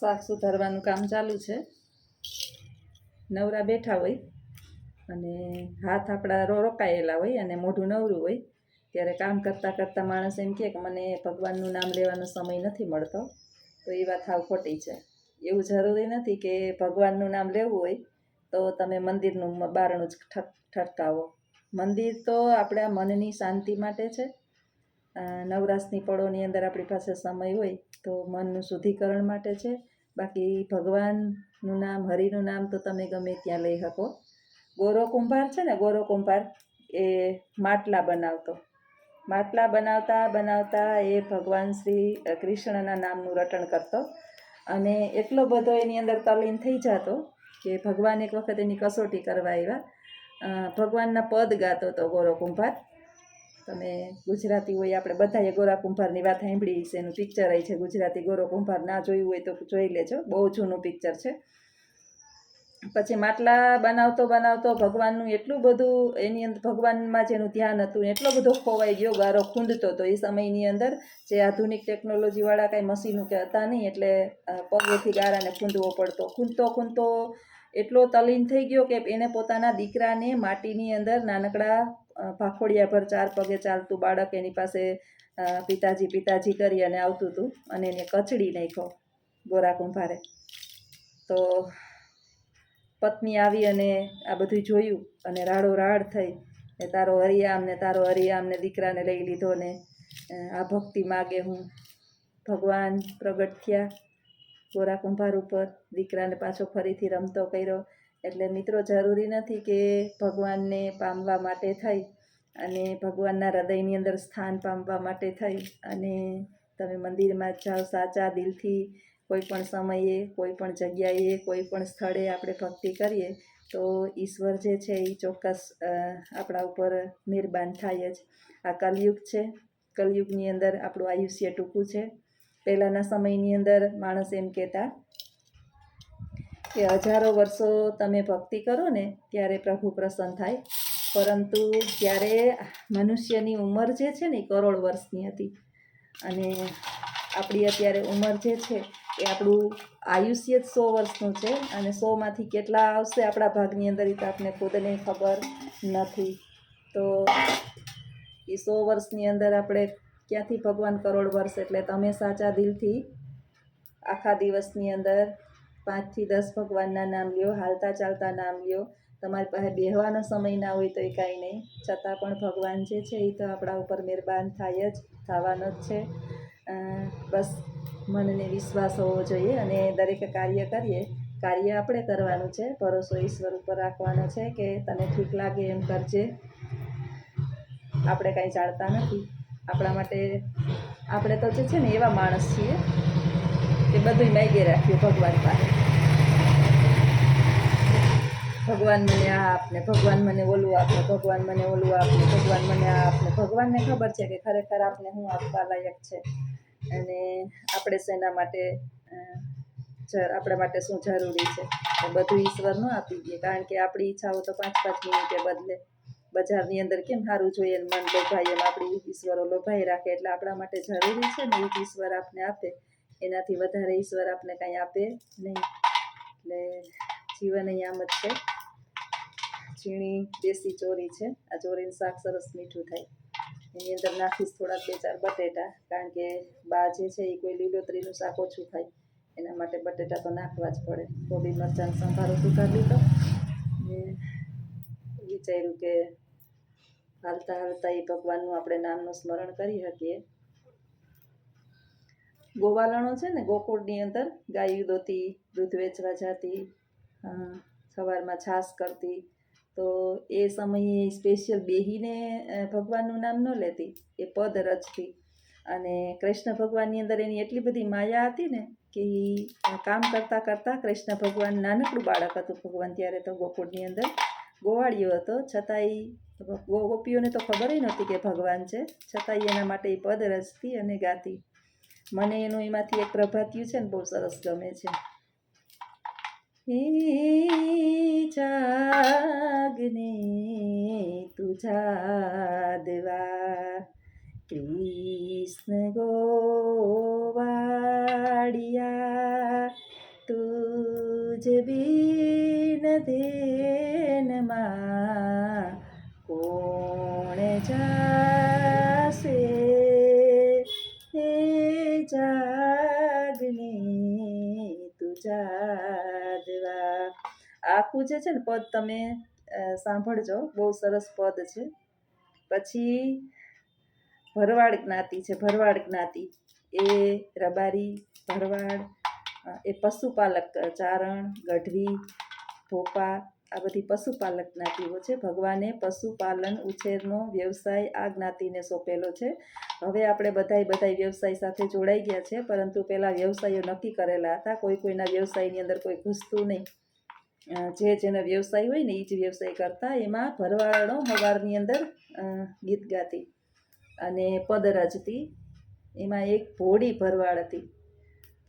શાક સુધારવાનું કામ ચાલુ છે. નવરા બેઠા હોય અને હાથ આપણા રોકાયેલા હોય અને મોઢું નવરું હોય ત્યારે કામ કરતાં કરતાં માણસ એમ કહે કે મને ભગવાનનું નામ લેવાનો સમય નથી મળતો. તો એ વાત સાવ ખોટી છે. એવું જરૂરી નથી કે ભગવાનનું નામ લેવું હોય તો તમે મંદિરનું બારણું જ ઠટકાવો. મંદિર તો આપણા મનની શાંતિ માટે છે. નવરાશની પળોની અંદર આપણી પાસે સમય હોય તો મનનું શુદ્ધિકરણ માટે છે. બાકી ભગવાનનું નામ, હરિનું નામ તો તમે ગમે ત્યાં લઈ શકો. ગોરો કુંભાર છે ને, ગોરો કુંભાર એ માટલા બનાવતા એ ભગવાન શ્રી કૃષ્ણના નામનું રટણ કરતો અને એટલો બધો એની અંદર તલ્લીન થઈ જતો કે ભગવાન એક વખત એની કસોટી કરવા આવ્યા. ભગવાનના પદ ગાતો હતો ગોરો કુંભાર. તમે ગુજરાતી હોય, આપણે બધાએ ગોરા કુંભારની વાત સાંભળી છે. એનું પિક્ચર આવી છે ગુજરાતી. ગોરો કુંભાર ના જોયું હોય તો જોઈ લેજો, બહુ જૂનું પિક્ચર છે. પછી માટલા બનાવતો ભગવાનનું એટલું બધું એની અંદર ભગવાનમાં જેનું ધ્યાન હતું એટલો બધો ખોવાઈ ગયો. ગારો ખૂંદતો હતો. એ સમયની અંદર જે આધુનિક ટેકનોલોજીવાળા કાંઈ મશીનો કે હતા નહીં, એટલે પગેથી ગારાને ખૂંદવો પડતો. ખૂંદતો એટલો તલ્લીન થઈ ગયો કે એને પોતાના દીકરાને માટીની અંદર નાનકડા ભાખોડિયા ભર 4 પગે ચાલતું બાળક એની પાસે પિતાજી કરી અને આવતું હતું અને એને કચડી નાખ્યો ગોરા કુંભારે. તો પત્ની આવી અને આ બધું જોયું અને રાડોરાડ થઈ ને તારો હરિયામ ને દીકરાને લઈ લીધો ને આ ભક્તિ માગે હું. ભગવાન પ્રગટ થયા ગોરા કુંભાર ઉપર, દીકરાને પાછો ફરીથી રમતો કર્યો. એટલે મિત્રો, જરૂરી નથી કે ભગવાનને પામવા માટે થઈ અને ભગવાનના હૃદયની અંદર સ્થાન પામવા માટે થઈ અને તમે મંદિરમાં જાઓ. સાચા દિલથી કોઈ પણ સમયે, કોઈ પણ જગ્યાએ, કોઈ પણ સ્થળે આપણે ભક્તિ કરીએ તો ઈશ્વર જે છે એ ચોક્કસ આપણા ઉપર મહેરબાન થાય જ. આ કલયુગ છે. કલયુગની અંદર આપણું આયુષ્ય ટૂંકું છે. પહેલાંના સમયની અંદર માણસ એમ કહેતા કે 1000 વર્ષો તમે ભક્તિ કરો ને ત્યારે પ્રભુ પ્રસન્ન થાય, પરંતુ ત્યારે મનુષ્યની ઉંમર જે છે ને એ કરોડ વર્ષની હતી અને આપણી અત્યારે ઉંમર જે છે એ આપણું આયુષ્ય જ 100 વર્ષનું છે અને 100માંથી કેટલા આવશે આપણા ભાગની અંદર એ તો આપણે ખુદને ખબર નથી. તો એ 100 વર્ષની અંદર આપણે ક્યાંથી ભગવાન કરોડ વર્ષ. એટલે તમે સાચા દિલથી આખા દિવસની અંદર 5 થી 10 ભગવાનના નામ લ્યો, હાલતા ચાલતા નામ લ્યો. તમારી પાસે બેહવાનો સમય ના હોય તો એ કાંઈ નહીં, છતાં પણ ભગવાન જે છે એ તો આપણા ઉપર મહેરબાન થાય જ, થવાનો જ છે. બસ મનને વિશ્વાસ હોવો જોઈએ અને દરેક કાર્ય કરીએ, કાર્ય આપણે કરવાનું છે. ભરોસો ઈશ્વર ઉપર રાખવાનો છે કે તને ઠીક લાગે એમ કરજે. આપણે કાંઈ જાણતા નથી. આપણા માટે આપણે તો જે છે ને એવા માણસ છીએ કે બધું માગી રાખ્યું ભગવાન પાસે. ભગવાન મને આ આપને, ભગવાન મને ઓલું આપને, ભગવાન મને ઓલું આપને, ભગવાન મને આ આપને. ભગવાનને ખબર છે કે ખરેખર આપને શું આપવા લાયક છે અને આપણે શેના માટે, આપણા માટે શું જરૂરી છે. બધું ઈશ્વર ન આપી દે, કારણ કે આપણી ઈચ્છાઓ તો 5-5 મિનિટે બદલે. બજારની અંદર કેમ સારું જોઈએ મન લોભાય એમ આપણી ઈશ્વરો લોભાઈ રાખે. એટલે આપણા માટે જરૂરી છે ને એ જ ઈશ્વર આપને આપે, એનાથી વધારે ઈશ્વર આપને કાંઈ આપે નહીં. એટલે જીવન અહીં આમ જ છે. ઝીણી દેશી ચોરી છે. આ ચોરીનું શાક સરસ મીઠું થાય. એની અંદર નાખીશ થોડાક 2-4 બટેટા, કારણ કે બા જે છે એ કોઈ લીલોતરીનું શાક ઓછું ખાય, એના માટે બટેટા તો નાખવા જ પડે. કોબી મરચાંનો સંભારો સુધારી લીધો ને વિચાર્યું કે હાલતા એ ભગવાનનું આપણે નામનું સ્મરણ કરી શકીએ. ગોવાલણો છે ને, ગોકુળની અંદર ગાયું દોતી, દૂધ વેચવા જતી, સવારમાં છાશ કરતી. તો એ સમયે સ્પેશિયલ બેહીને ભગવાનનું નામ ન લેતી, એ પદ રચતી. અને કૃષ્ણ ભગવાનની અંદર એની એટલી બધી માયા હતી ને કે એ કામ કરતાં કરતાં કૃષ્ણ ભગવાન, નાનકડું બાળક હતું ભગવાન ત્યારે તો ગોકુળની અંદર, ગોવાળિયો હતો, છતાં એ ગોપીઓને તો ખબર નહોતી કે ભગવાન છે, છતાં એના માટે એ પદ રચતી અને ગાતી. મને એનું એમાંથી એક પ્રભાતિયું છે ને બહુ સરસ ગમે છે. જાગને તુજા દેવા, કૃષ્ણ ગોવાળિયા બીન ધેનમાં કોણ જાશે હે જાગને તું જાદવા. આખું જે છે ને પદ તમે સાંભળજો, બહુ સરસ પદ છે. પછી ભરવાડ જ્ઞાતિ છે. ભરવાડ જ્ઞાતિ એ રબારી, ભરવાડ, એ પશુપાલક, ચારણ, ગઢવી, ભોપા, આ બધી પશુપાલક જ્ઞાતિઓ છે. ભગવાને પશુપાલન ઉછેરનો વ્યવસાય આ જ્ઞાતિને સોંપેલો છે. હવે આપણે બધાય વ્યવસાય સાથે જોડાઈ ગયા છે, પરંતુ પહેલાં વ્યવસાયો નક્કી કરેલા હતા. કોઈના વ્યવસાયની અંદર કોઈ ઘૂસતું નહીં. જેનો વ્યવસાય હોય ને એ જ વ્યવસાય કરતા. એમાં ભરવાડો સવારની અંદર ગીત ગાતી અને પદ રચતી. એમાં એક ભોળી ભરવાડ હતી.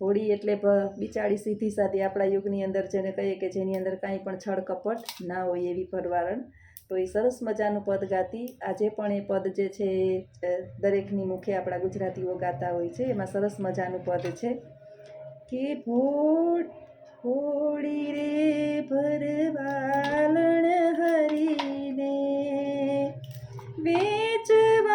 ભોળી એટલે બિચારી સીધી સાદી, આપણા યુગની અંદર જેને કહીએ કે જેની અંદર કાંઈ પણ છળ કપટ ના હોય એવી ભરવાડ. તો એ સરસ મજાનું પદ ગાતી. આજે પણ એ પદ જે છે એ દરેકની મુખે આપણા ગુજરાતીઓ ગાતા હોય છે. એમાં સરસ મજાનું પદ છે કે ભોળી રે ભરવાલણ હરીને વેચવા